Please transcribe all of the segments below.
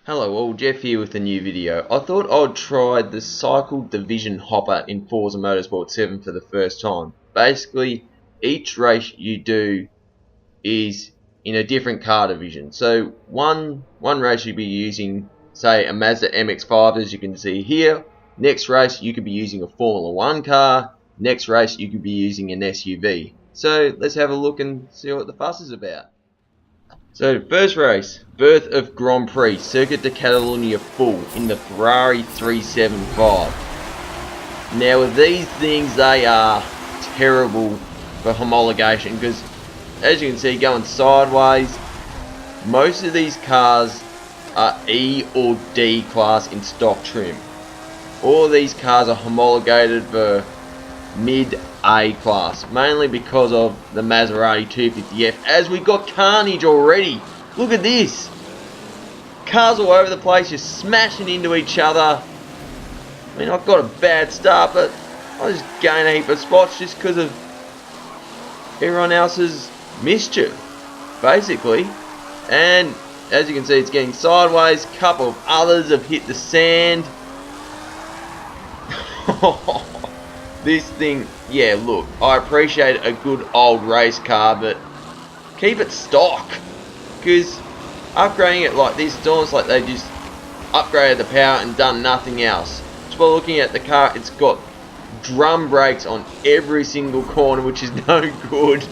Hello all, Jeff here with a new video. I thought I'd try the Cycle Division Hopper in Forza Motorsport 7 for the first time. Basically, each race you do is in a different car division. So one race you'd be using, say, a Mazda MX-5 as you can see here. Next race you could be using a Formula 1 car. Next race you could be using an SUV. So let's have a look and see what the fuss is about. So, first race, Birth of Grand Prix, Circuit de Catalunya full in the Ferrari 375. Now with these things, they are terrible for homologation because, as you can see, going sideways, most of these cars are E or D class in stock trim. All of these cars are homologated for mid A class, mainly because of the Maserati 250F, as we got carnage already. Look at this, cars all over the place just smashing into each other. I mean, I've got a bad start, but I just gain a heap of spots just because of everyone else's mischief, basically. And as you can see, it's getting sideways. A couple of others have hit the sand. This thing, yeah, look, I appreciate a good old race car, but keep it stock, because upgrading it like this, it's almost like they just upgraded the power and done nothing else. Just by looking at the car, it's got drum brakes on every single corner, which is no good.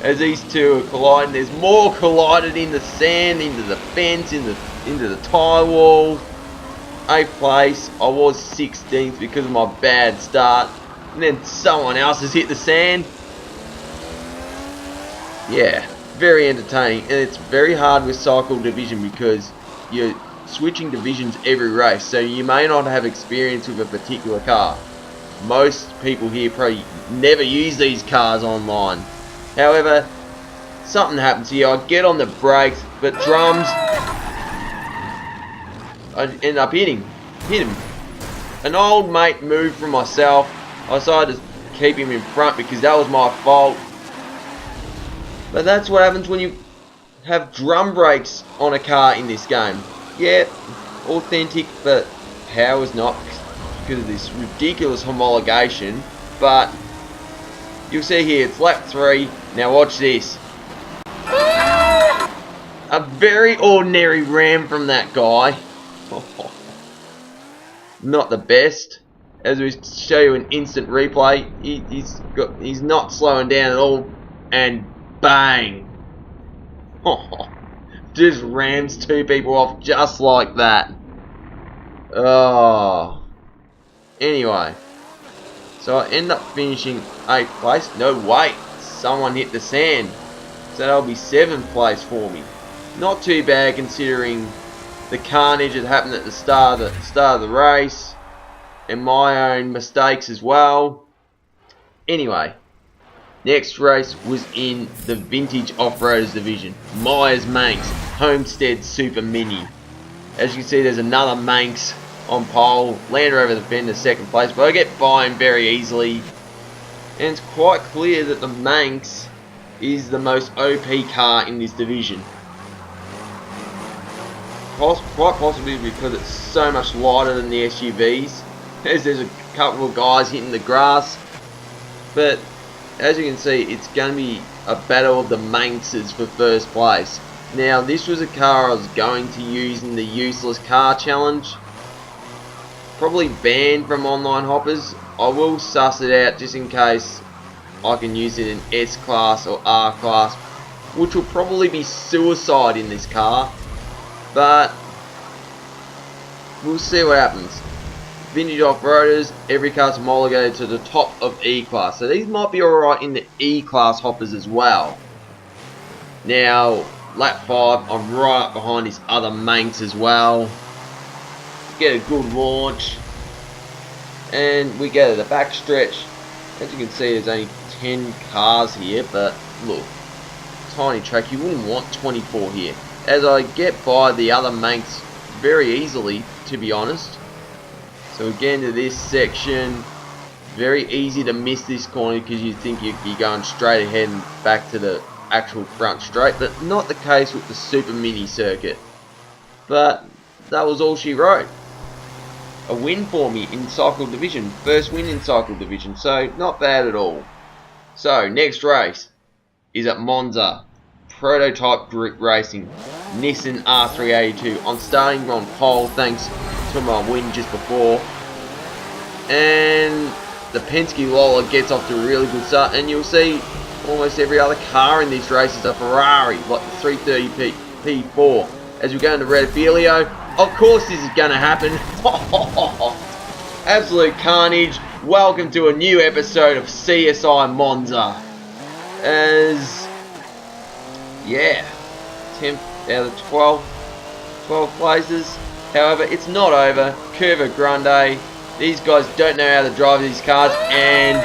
As these two are colliding, there's more collided in the sand, into the fence, into the tyre wall. 8th place, I was 16th because of my bad start. And then someone else has hit the sand. Yeah, very entertaining. And it's very hard with Cycle Division because you're switching divisions every race. So you may not have experience with a particular car. Most people here probably never use these cars online. However, something happens here. I get on the brakes, but drums, I end up hitting him. An old mate moved from myself. I decided to keep him in front because that was my fault. But that's what happens when you have drum brakes on a car in this game. Yeah, authentic, but power is not because of this ridiculous homologation. But you'll see here, it's lap 3. Now watch this. A very ordinary ram from that guy. Not the best. As we show you an instant replay, he's not slowing down at all, and bang! Just rams two people off just like that. Oh. Anyway, so I end up finishing 8th place. No, wait, someone hit the sand, so that'll be 7th place for me. Not too bad considering the carnage that happened at the start of the race. And my own mistakes as well. Anyway, next race was in the Vintage Off-Roaders division. Myers Manx Homestead Super Mini. As you can see, there's another Manx on pole. Lander over the fender, 2nd place, but I get by him very easily. And it's quite clear that the Manx is the most OP car in this division. Quite possibly because it's so much lighter than the SUVs. As there's a couple of guys hitting the grass, but as you can see, it's going to be a battle of the Manxes for 1st place. Now, this was a car I was going to use in the useless car challenge, probably banned from online hoppers. I will suss it out just in case I can use it in S class or R class, which will probably be suicide in this car, but we'll see what happens. Vintage Off-Roaders, every car's homologated to the top of E class. So these might be alright in the E class hoppers as well. Now, lap 5, I'm right up behind this other Manx as well. Get a good launch. And we go to the back stretch. As you can see, there's only 10 cars here, but look, tiny track, you wouldn't want 24 here. As I get by the other Manx very easily, to be honest. So again, to this section, very easy to miss this corner because you think you're going straight ahead and back to the actual front straight, but not the case with the Super Mini circuit. But that was all she wrote. A win for me in Cycle Division. First win in Cycle Division, so not bad at all. So, next race is at Monza. Prototype Group Racing. Nissan R382. I'm starting on pole thanks to my win just before. And the Penske Lola gets off to a really good start. And you'll see almost every other car in this race is a Ferrari, like the 330 P4. As we go into Red Filio, of course this is going to happen. Absolute carnage. Welcome to a new episode of CSI Monza. As, yeah, 10th out of 12 places. However, it's not over. Curva Grande. These guys don't know how to drive these cars, and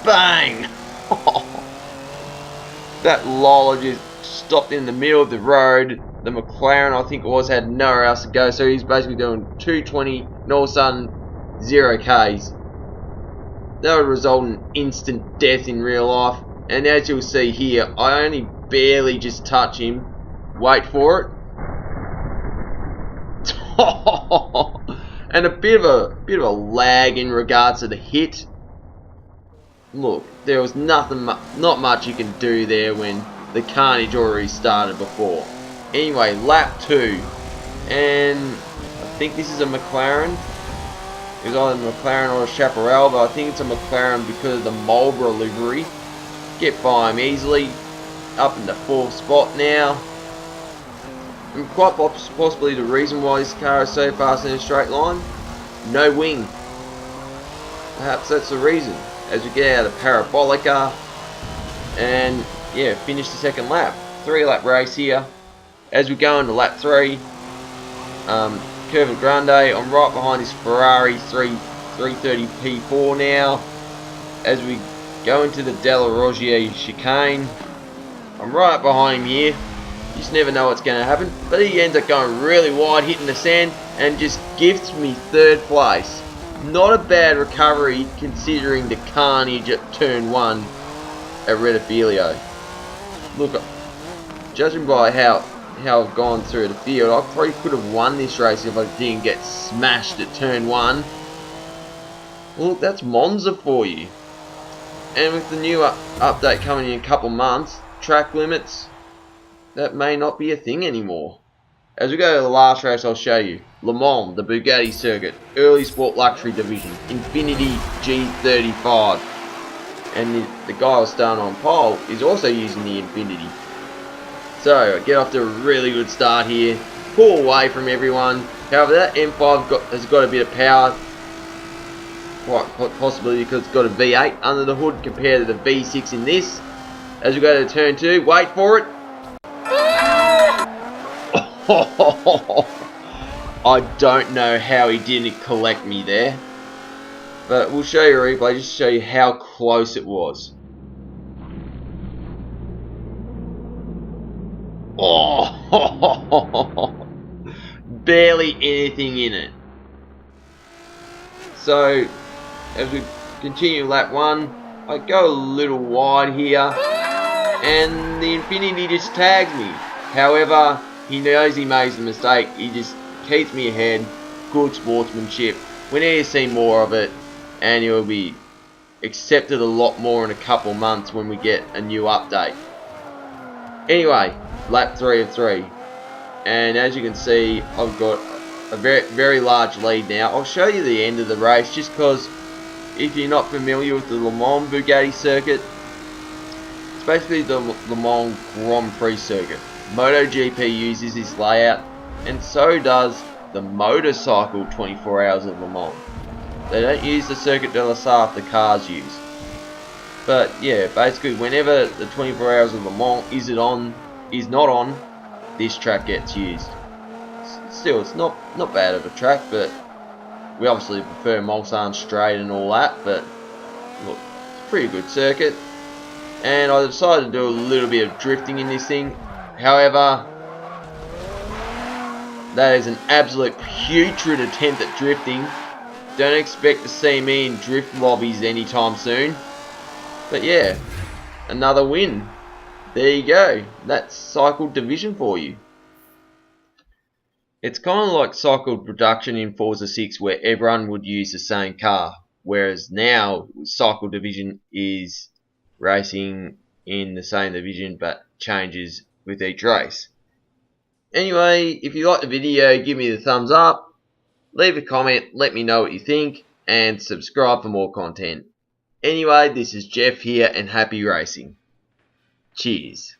bang! That Lola just stopped in the middle of the road. The McLaren, I think it was, had nowhere else to go, so he's basically doing 220 and all of a sudden 0 Ks. That would result in instant death in real life. And as you'll see here, I only barely just touch him. Wait for it. And a bit of a lag in regards to the hit. Look, there was not much you can do there when the carnage already started before. Anyway, lap 2, and I think this is a McLaren. It was either a McLaren or a Chaparral, but I think it's a McLaren because of the Marlboro livery. Get by him easily. Up in the 4th spot now. And quite possibly the reason why this car is so fast in a straight line. No wing. Perhaps that's the reason. As we get out of the Parabolica. And yeah, finish the 2nd lap. 3-lap race here. As we go into lap 3. Curva Grande. I'm right behind this Ferrari 330 P4 now. As we go into the Della Roggia chicane. I'm right behind him here. You just never know what's going to happen. But he ends up going really wide, hitting the sand, and just gifts me 3rd place. Not a bad recovery considering the carnage at turn 1 at Rettifilio. Look, judging by how I've gone through the field, I probably could have won this race if I didn't get smashed at turn 1. Look, that's Monza for you. And with the new update coming in a couple months, track limits, that may not be a thing anymore. As we go to the last race, I'll show you. Le Mans, the Bugatti circuit, early sport luxury division, Infiniti G35. And the guy I was starting on pole is also using the Infiniti. So, I get off to a really good start here. Pull away from everyone. However, that M5 has got a bit of power. Quite possibly because it's got a V8 under the hood compared to the V6 in this. As we go to turn 2, wait for it. I don't know how he didn't collect me there. But we'll show you a replay just to show you how close it was. Oh, barely anything in it. So, as we continue lap 1, I go a little wide here, and the Infiniti just tags me. However, he knows he made a mistake. He just keeps me ahead. Good sportsmanship. We need to see more of it, and it will be accepted a lot more in a couple months when we get a new update. Anyway, lap 3 of 3, and as you can see, I've got a very large lead now. I'll show you the end of the race just because if you're not familiar with the Le Mans Bugatti circuit, it's basically the Le Mans Grand Prix circuit. MotoGP uses this layout, and so does the motorcycle 24 Hours of Le Mans. They don't use the Circuit de la Sarthe the cars use. But yeah, basically whenever the 24 Hours of Le Mans is not on, this track gets used. Still, it's not bad of a track, but we obviously prefer Mulsanne straight and all that. But look, it's a pretty good circuit, and I decided to do a little bit of drifting in this thing. However, that is an absolute putrid attempt at drifting. Don't expect to see me in drift lobbies anytime soon. But yeah, another win. There you go. That's Cycle Division for you. It's kind of like cycle production in Forza 6 where everyone would use the same car, whereas now cycle division is racing in the same division but changes with each race. Anyway, if you like the video, give me the thumbs up, leave a comment, let me know what you think, and subscribe for more content. Anyway, this is Jeff here, and happy racing. Cheers.